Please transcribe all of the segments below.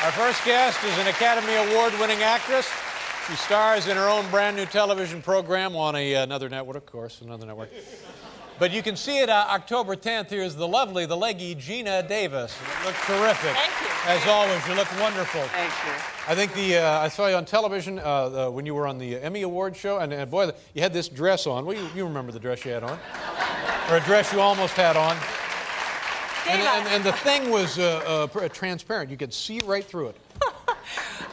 Our first guest is an Academy Award-winning actress. She stars in her own brand new television program on another network, of course, another network. But you can see it October 10th. Here's the lovely, the leggy Geena Davis. You look terrific. Thank you. As always, you look wonderful. Thank you. I think I saw you on television when you were on the Emmy Award show, and boy, you had this dress on. Well, you remember the dress you had on. Or a dress you almost had on. And the thing was transparent. You could see right through it.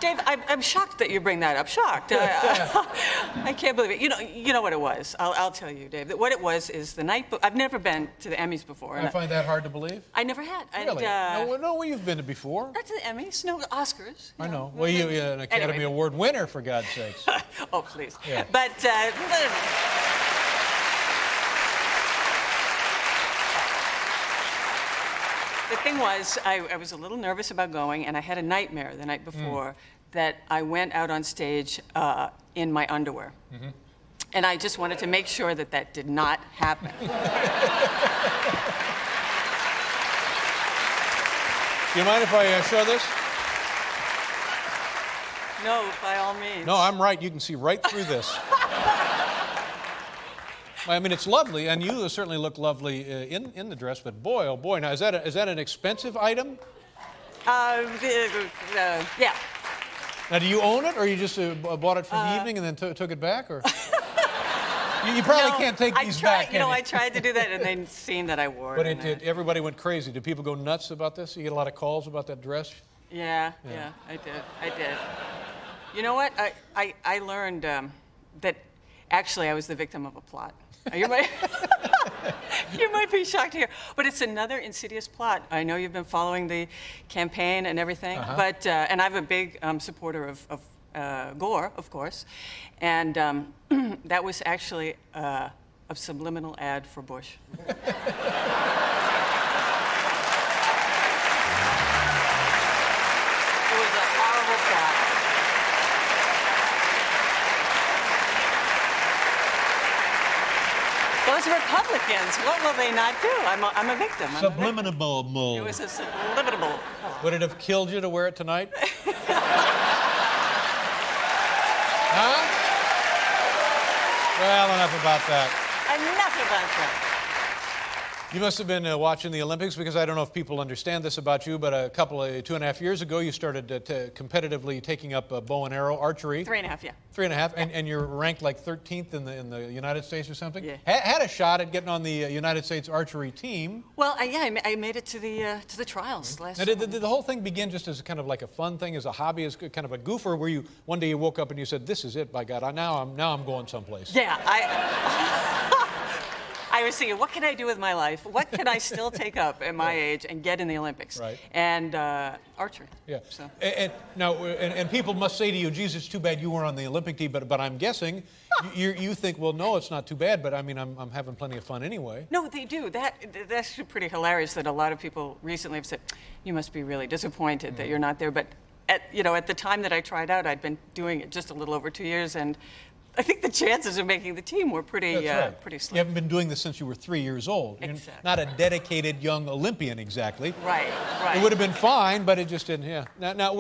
Dave, I'm shocked that you bring that up. Shocked. I can't believe it. You know what it was. I'll tell you, Dave. What it was is the night. I've never been to the Emmys before. I find that hard to believe. I never had. Really? No, you've been to before. Not to the Emmys, no Oscars. I know. Well, you're an Academy Award winner, for God's sakes. Oh, please. Yeah. But. The thing was, I was a little nervous about going, and I had a nightmare the night before that I went out on stage in my underwear. Mm-hmm. And I just wanted to make sure that that did not happen. Do you mind if I show this? No, by all means. No, I'm right. You can see right through this. I mean, it's lovely, and you certainly look lovely in the dress, but boy, oh boy. Now, is that an expensive item? Yeah. Now, do you own it, or you just bought it for the evening and then took it back, or? You probably can't take these back, can you? I tried to do that, and they seen that I wore it. But everybody went crazy. Did people go nuts about this? You get a lot of calls about that dress? Yeah, I did. You know what? I learned that actually I was the victim of a plot. You might be shocked to hear, but it's another insidious plot. I know you've been following the campaign and everything, but and I'm a big supporter of Gore, of course, and that was actually a subliminal ad for Bush. It was a horrible plot. Those Republicans, what will they not do? I'm a victim. Subliminal. It was a subliminal. Would it have killed you to wear it tonight? Huh? Well, enough about that. Enough about that. You must have been watching the Olympics, because I don't know if people understand this about you, but 2.5 years ago, you started competitively taking up bow and arrow archery. 3.5, yeah. 3.5, yeah. and you're ranked like 13th in the United States or something? Yeah. Had a shot at getting on the United States archery team. Well, I made it to the trials last Now, did the whole thing begin just as kind of like a fun thing, as a hobby, as kind of a goofer, where one day you woke up and you said, "This is it, by God! Now I'm going someplace." Yeah, I was thinking, what can I do with my life? What can I still take up at my age and get in the Olympics? Right. And archery. Yeah. So. And people must say to you, "Geez, it's too bad you weren't on the Olympic team." But I'm guessing you think, well, no, it's not too bad. But I mean, I'm having plenty of fun anyway. No, they do. That's pretty hilarious that a lot of people recently have said, "You must be really disappointed that you're not there." But at the time that I tried out, I'd been doing it just a little over 2 years, and I think the chances of making the team were pretty slim. You haven't been doing this since you were 3 years old. Exactly. You're not a dedicated young Olympian, exactly. Right. It would have been fine, but it just didn't. Yeah. Now,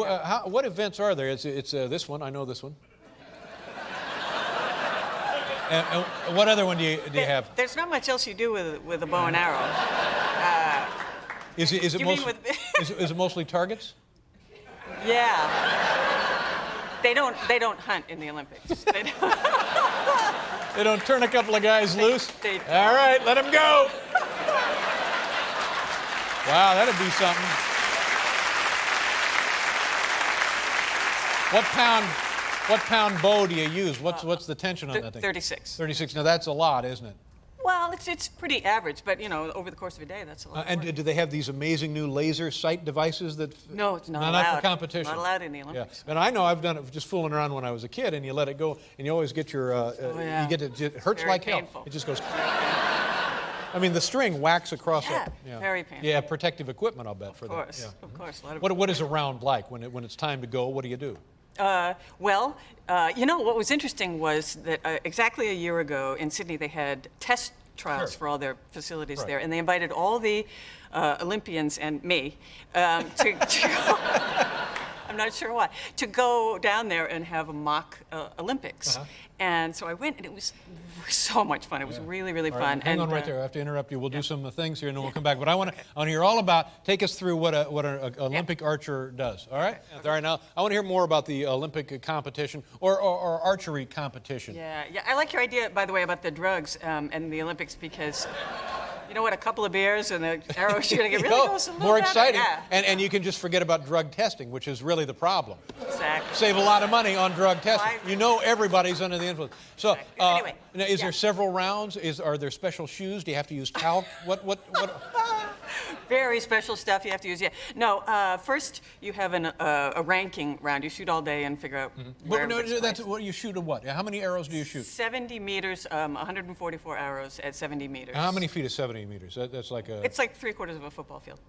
what events are there? It's this one. I know this one. And what other one do you have? There's not much else you do with a bow and arrow. Is it mostly targets? Yeah. They don't hunt in the Olympics. They don't turn a couple of guys loose? All right, let them go. Wow, that'd be something. What pound bow do you use? What's the tension on that thing? 36. 36. Now that's a lot, isn't it? Well, it's pretty average, but over the course of a day, that's a lot. And do they have these amazing new laser sight devices that? No, it's not allowed. Not for competition. Not allowed in the Olympics. Yeah. And I know I've done it just fooling around when I was a kid, and you let it go, and you always get your. You get it. It hurts very like painful. hell. It just goes. I mean, the string whacks across it. Yeah, very painful. Yeah, protective equipment, I'll bet, for that. Of course. What is a round like when it's time to go? What do you do? What was interesting was that exactly a year ago in Sydney, they had test trials for all their facilities there, and they invited all the Olympians and me to go. I'm not sure why, to go down there and have a mock Olympics. And so I went, and it was so much fun. It was really, really All fun. right, hang on right there. I have to interrupt you. We'll do some things here, and then we'll come back. But I want to hear all about. Take us through what an Olympic archer does. All right. All right. Now I want to hear more about the Olympic competition or archery competition. Yeah. I like your idea, by the way, about the drugs and the Olympics, because you know what? A couple of beers and the arrow shooting, it really goes a little more better. exciting. Yeah. And you can just forget about drug testing, which is really the problem. Exactly. Save a lot of money on drug testing. Right. You know everybody's under the influence. So Anyway, now, is there several rounds? Are there special shoes? Do you have to use talc? What? Very special stuff you have to use. Yeah. No. First, you have a ranking round. You shoot all day and figure out. Where That's what you shoot. What? How many arrows do you shoot? 70 meters, 144 arrows at 70 meters. How many feet is 70 meters? That's like a. It's like 3/4 of a football field.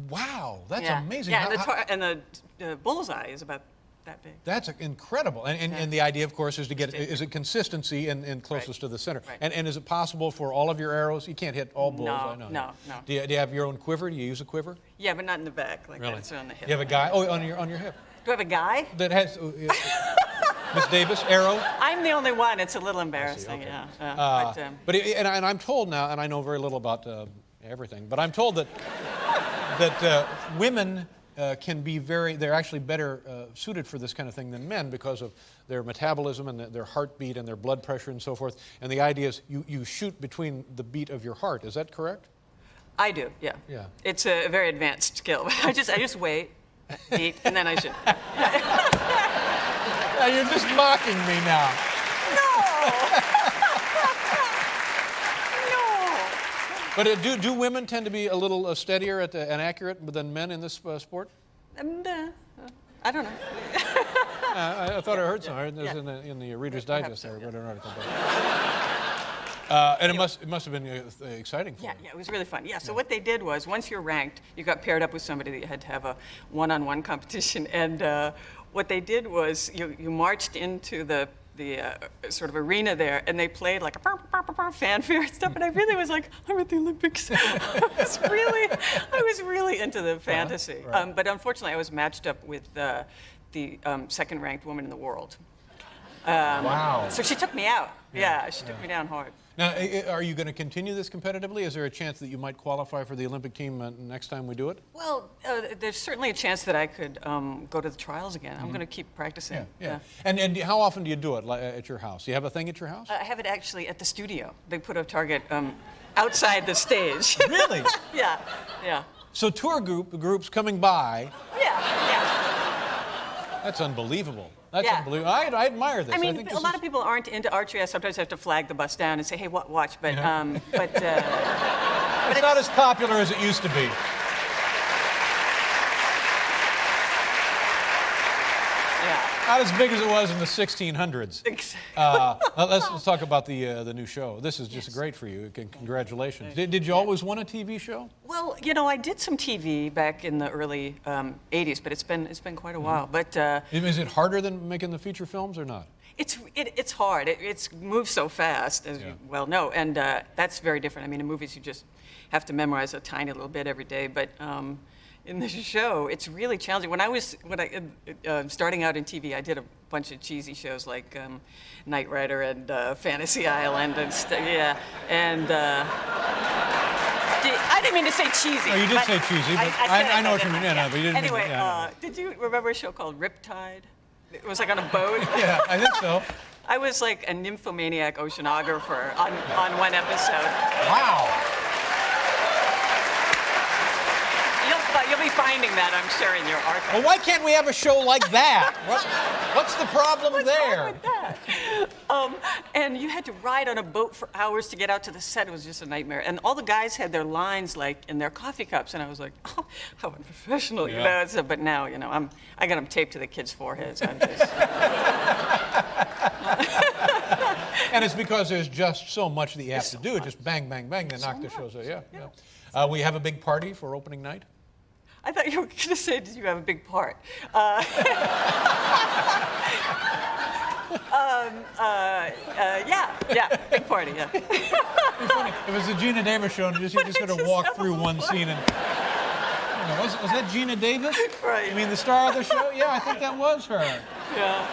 Wow, that's amazing. Yeah, and the bullseye is about that big. That's incredible. And the idea, of course, is to get consistency and closest to the center. Right. And is it possible for all of your arrows? You can't hit all bulls. I know. No. Do you have your own quiver? Do you use a quiver? Yeah, but not in the back. Like Really? It's on the hip. You have a guy? Oh, on your hip. Do I have a guy? That has Miss Davis, arrow. I'm the only one. It's a little embarrassing. Okay. Yeah. And I'm told now, and I know very little about everything, but I'm told that women can be they're actually better suited for this kind of thing than men because of their metabolism and their heartbeat and their blood pressure and so forth. And the idea is you shoot between the beat of your heart. Is that correct? I do. Yeah. Yeah. It's a very advanced skill. I just wait, beat, and then I shoot. Now you're just mocking me now. But do women tend to be a little steadier and accurate than men in this sport? I don't know. I thought I heard something. It was in the Reader's Digest there. I read an article about it. And it must have been exciting for you. Yeah, it was really fun. Yeah, so what they did was, once you're ranked, you got paired up with somebody that you had to have a one-on-one competition. And what they did was you marched into the sort of arena there, and they played like a fanfare and stuff, and I really was like, I'm at the Olympics. I was really into the fantasy. Right. But unfortunately, I was matched up with the second-ranked woman in the world. Wow. So she took me out. Yeah, she took me down hard. Now, are you going to continue this competitively? Is there a chance that you might qualify for the Olympic team next time we do it? Well, there's certainly a chance that I could go to the trials again. I'm going to keep practicing. Yeah. And how often do you do it at your house? Do you have a thing at your house? I have it actually at the studio. They put a target outside the stage. Really? Yeah. So tour groups coming by. Yeah. That's unbelievable. That's Yeah. unbelievable. I admire this. I mean, think a lot of people aren't into archery. I sometimes have to flag the bus down and say, hey, watch. But, it's not as popular as it used to be. Yeah. Not as big as it was in the 1600s. Let's talk about the new show. This is just great for you. Congratulations. Did you always want a TV show? Well, I did some TV back in the early 80s, but it's been quite a while. But Is it harder than making the feature films or not? It's hard. It moves so fast, as you well know, and that's very different. I mean, in movies, you just have to memorize a tiny little bit every day, but in the show, it's really challenging. When I starting out in TV, I did a bunch of cheesy shows like Knight Rider and Fantasy Island and yeah, and I didn't mean to say cheesy. No, you did say cheesy, but I know what you mean. Yeah. But you didn't. Anyway, did you remember a show called Riptide? It was like on a boat. Yeah, I think so. I was like a nymphomaniac oceanographer on one episode. Wow. You'll be finding that, I'm sure, in your archive. Well, why can't we have a show like that? What's the problem there? What's wrong with that? And you had to ride on a boat for hours to get out to the set. It was just a nightmare. And all the guys had their lines like in their coffee cups, and I was like, oh, how unprofessional, you know. So, but now, I got them taped to the kids' foreheads. I'm just. And it's because there's just so much that you have to do. Just bang, bang, bang, then knock the show. So yeah. We have a big party for opening night. I thought you were going to say, did you have a big part? Yeah, big party, yeah. It was the Geena show, and you just sort of walk through one scene and minute. Was that Geena Davis? Right. You mean the star of the show? Yeah, I think that was her. Yeah.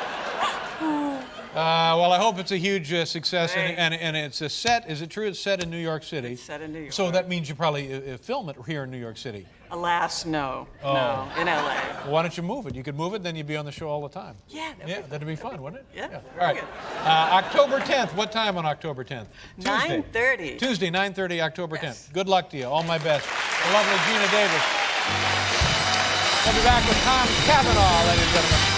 Well, I hope it's a huge success, Right. and it's a set. Is it true it's set in New York City? It's set in New York. So that means you probably film it here in New York City. Alas, no. Oh. No, in LA. Well, why don't you move it? You could move it, then you'd be on the show all the time. Yeah, That'd be fun, wouldn't it? Yeah, All very right. good. October 10th. What time on October 10th? 9:30. Tuesday, 9:30, October 10th. Yes. Good luck to you. All my best. The lovely Geena Davis. We'll be back with Tom Cavanaugh, ladies and gentlemen.